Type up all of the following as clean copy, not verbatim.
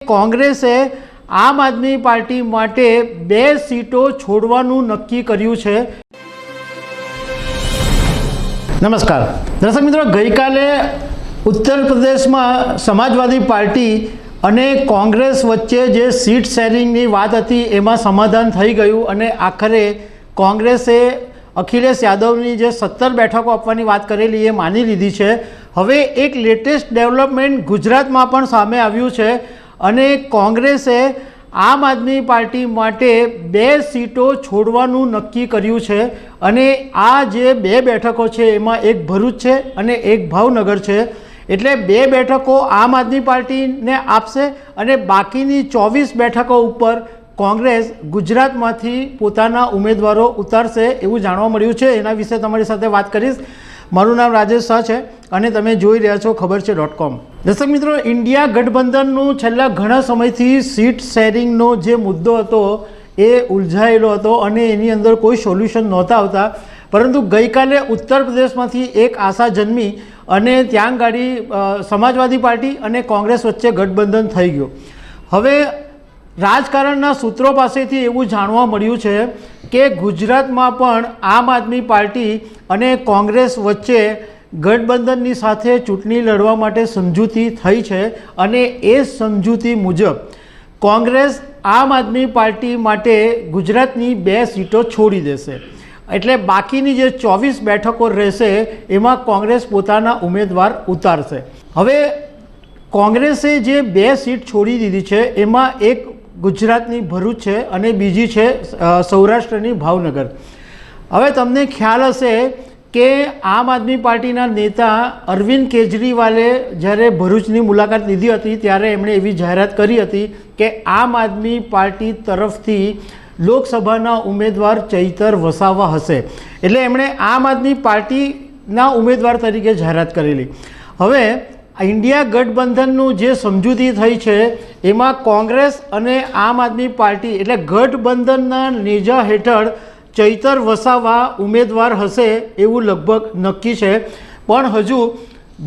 કોંગ્રેસે આમ આદમી પાર્ટી માટે 2 સીટો છોડવાનું નક્કી કર્યું છે। નમસ્કાર દર્શક મિત્રો, ગઈકાલે ઉત્તર પ્રદેશમાં સમાજવાદી પાર્ટી અને કોંગ્રેસ વચ્ચે જે સીટ શેરિંગની વાત હતી એમાં સમાધાન થઈ ગયું અને આખરે કોંગ્રેસે અખિલેશ યાદવની જે 17 બેઠકો આપવાની વાત કરેલી એ માની લીધી છે। હવે એક લેટેસ્ટ ડેવલપમેન્ટ ગુજરાતમાં પણ સામે આવ્યું છે અને કોંગ્રેસે આમ આદમી પાર્ટી માટે 2 સીટો છોડવાનું નક્કી કર્યું છે અને આ જે 2 બેઠકો છે એમાં એક ભરૂચ છે અને એક ભાવનગર છે। એટલે 2 બેઠકો આમ આદમી પાર્ટીને આપશે અને બાકીની 24 બેઠકો ઉપર કોંગ્રેસ ગુજરાતમાંથી પોતાના ઉમેદવારો ઉતારશે એવું જાણવા મળ્યું છે। એના વિશે તમારી સાથે વાત કરીશ। મારું નામ રાજેશ શાહ છે અને તમે જોઈ રહ્યા છો ખબર છે.com। દર્શક મિત્રો, ઇન્ડિયા ગઠબંધનનું છેલ્લા ઘણા સમયથી સીટ શેરિંગનો જે મુદ્દો હતો એ ઉલઝાયેલો હતો અને એની અંદર કોઈ સોલ્યુશન નહોતા આવતા, પરંતુ ગઈકાલે ઉત્તર પ્રદેશમાંથી એક આશા જન્મી અને ત્યાં ગાડી સમાજવાદી પાર્ટી અને કોંગ્રેસ વચ્ચે ગઠબંધન થઈ ગયું। હવે રાજકારણના સૂત્રો પાસેથી એવું જાણવા મળ્યું છે કે ગુજરાતમાં પણ આમ આદમી પાર્ટી અને કોંગ્રેસ વચ્ચે ગઠબંધનની સાથે ચૂંટણી લડવા માટે સમજૂતી થઈ છે અને એ સમજૂતી મુજબ કોંગ્રેસ આમ આદમી પાર્ટી માટે ગુજરાતની 2 સીટો છોડી દેશે। એટલે બાકીની જે 24 બેઠકો રહેશે એમાં કોંગ્રેસ પોતાના ઉમેદવાર ઉતારશે। હવે કોંગ્રેસે જે 2 સીટ છોડી દીધી છે એમાં એક ગુજરાતની ભરૂચ છે અને બીજી છે સૌરાષ્ટ્રની ભાવનગર। હવે તમને ખ્યાલ હશે કે આમ આદમી પાર્ટીના નેતા અરવિંદ કેજરીવાલે જ્યારે ભરૂચની મુલાકાત લીધી હતી ત્યારે એમણે એવી જાહેરાત કરી હતી કે આમ આદમી પાર્ટી તરફથી લોકસભાના ઉમેદવાર ચૈતર વસાવા હશે। એટલે એમણે આમ આદમી પાર્ટીના ઉમેદવાર તરીકે જાહેરાત કરેલી। હવે ઇન્ડિયા ગઠબંધનનું જે સમજૂતી થઈ છે એમાં કોંગ્રેસ અને આમ આદમી પાર્ટી એટલે ગઠબંધનના નેજા હેઠળ ચૈતર વસાવા ઉમેદવાર હશે એવું લગભગ નક્કી છે। પણ હજુ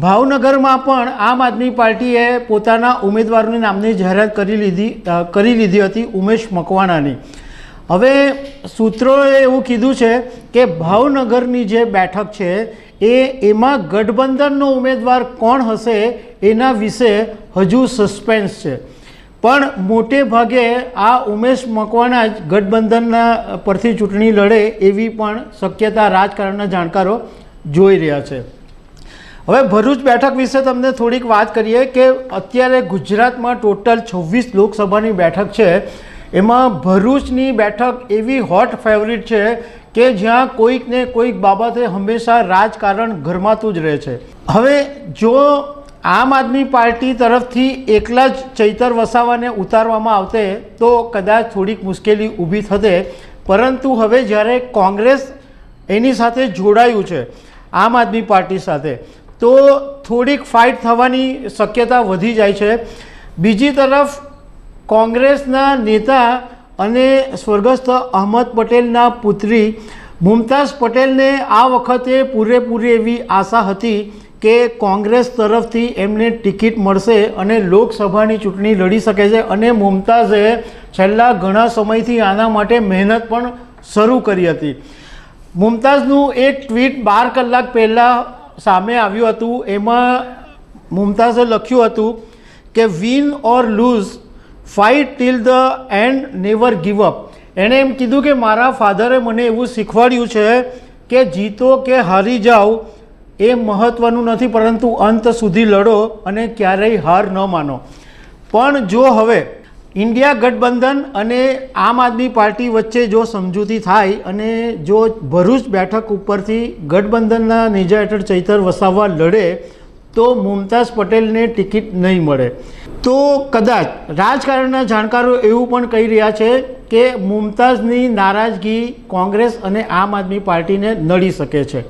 ભાવનગરમાં પણ આમ આદમી પાર્ટીએ પોતાના ઉમેદવારોની નામની જાહેરાત કરી લીધી હતી, ઉમેશ મકવાણાની। હવે સૂત્રોએ એવું કીધું છે કે ભાવનગરની જે બેઠક છે એમાં ગઠબંધનનો ઉમેદવાર કોણ હશે એના વિશે હજુ સસ્પેન્સ છે, પણ મોટે ભાગે આ ઉમેશ મકવાણા જ ગઠબંધનના પરથી ચૂંટણી લડે એવી પણ શક્યતા રાજકારણના જાણકારો જોઈ રહ્યા છે। હવે ભરૂચ બેઠક વિશે તમને થોડીક વાત કરીએ કે અત્યારે ગુજરાતમાં ટોટલ 26 લોકસભાની બેઠક છે, એમાં ભરૂચની બેઠક એવી હોટ ફેવરિટ છે કે જ્યાં કોઈક ને કોઈક બાબતે હંમેશા રાજકારણ ગરમાતું જ રહે છે। હવે જો આમ આદમી પાર્ટી તરફથી એકલા જ ચૈતર વસાવાને ઉતારવામાં આવતે તો કદાચ થોડીક મુશ્કેલી ઊભી થતે, પરંતુ હવે જ્યારે કોંગ્રેસ એની સાથે જોડાયું છે આમ આદમી પાર્ટી સાથે તો થોડીક ફાઇટ થવાની શક્યતા વધી જાય છે। બીજી તરફ કોંગ્રેસના નેતા અને સ્વર્ગસ્થ અહમદ પટેલના પુત્રી મુમતાઝ પટેલને આ વખતે પૂરેપૂરી એવી આશા હતી કે કોંગ્રેસ તરફથી એમને ટિકિટ મળશે અને લોકસભાની ચૂંટણી લડી શકે છે અને મુમતાઝે છેલ્લા ઘણા સમયથી આના માટે મહેનત પણ શરૂ કરી હતી। મુમતાઝનું એક ટ્વીટ 12 કલાક પહેલાં સામે આવ્યું હતું। એમાં મુમતાઝે લખ્યું હતું કે win or lose fight till the end never give up. એણે એમ કીધું કે મારા ફાધરે મને એવું શીખવાડ્યું છે કે જીતો કે હારી જાઓ એ મહત્ત્વનું નથી, પરંતુ અંત સુધી લડો અને ક્યારેય હાર ન માનો। પણ જો હવે ઇન્ડિયા ગઠબંધન અને આમ આદમી પાર્ટી વચ્ચે જો સમજૂતી થાય અને જો ભરૂચ બેઠક ઉપરથી ગઠબંધનના નેજા હેઠળ ચૈતર વસાવા લડે તો મુમતાઝ પટેલને ટિકિટ નહીં મળે। તો કદાચ રાજકારણના જાણકારો એવું પણ કહી રહ્યા છે કે મુમતાઝની નારાજગી કોંગ્રેસ અને આમ આદમી પાર્ટીને નડી શકે છે।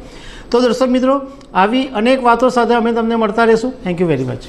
તો દર્શક મિત્રો, આવી અનેક વાતો સાથે અમે તમને મળતા રહીશું। Thank you very much.